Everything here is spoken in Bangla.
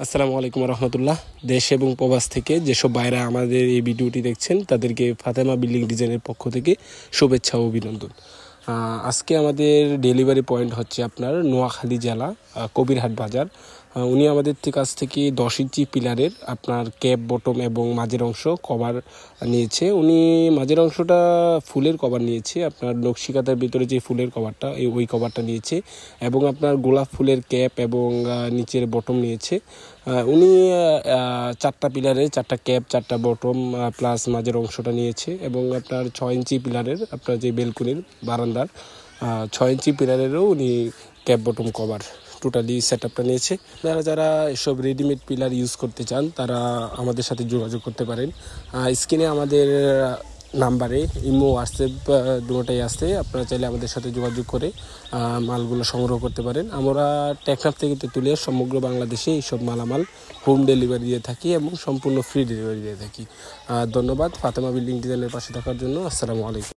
আসসালামু আলাইকুম রহমতুল্লাহ। দেশ এবং প্রবাস থেকে যেসব ভাইরা আমাদের এই ভিডিওটি দেখছেন তাদেরকে ফাতেমা বিল্ডিং ডিজাইনের পক্ষ থেকে শুভেচ্ছা ও অভিনন্দন। আজকে আমাদের ডেলিভারি পয়েন্ট হচ্ছে আপনার নোয়াখালী জেলা কবিরহাট বাজার। উনি আমাদের কাছ থেকে 10 ইঞ্চি পিলারের আপনার ক্যাপ বটম এবং মাঝের অংশ কভার নিয়েছে। উনি মাঝের অংশটা ফুলের কভার নিয়েছে, আপনার নকশিকাতার ভিতরে যে ফুলের কভারটা ওই কভারটা নিয়েছে এবং আপনার গোলাপ ফুলের ক্যাপ এবং নিচের বটম নিয়েছে। উনি 4টা পিলারে 4টা ক্যাপ 4টা বটম প্লাস মাঝের অংশটা নিয়েছে এবং আপনার 6 ইঞ্চি পিলারের আপনার যে বেলকুনির বারান্দার 6 ইঞ্চি পিলারেরও উনি cap bottom cover totally set আপটা নিয়েছে। যারা এসব রেডিমেড পিলার ইউজ করতে চান তারা আমাদের সাথে যোগাযোগ করতে পারেন। স্ক্রিনে আমাদের নাম্বারে ইমো হোয়াটসঅ্যাপ দুটোটাই আসছে, আপনারা চাইলে আমাদের সাথে যোগাযোগ করে মালগুলো সংগ্রহ করতে পারেন। আমরা টেকনাফ থেকে তুলে সমগ্র বাংলাদেশে এইসব মালামাল হোম ডেলিভারি দিয়ে থাকি এবং সম্পূর্ণ ফ্রি ডেলিভারি দিয়ে থাকি। ধন্যবাদ ফাতেমা বিল্ডিং ডিজাইনের পাশে থাকার জন্য। আসসালামু আলাইকুম।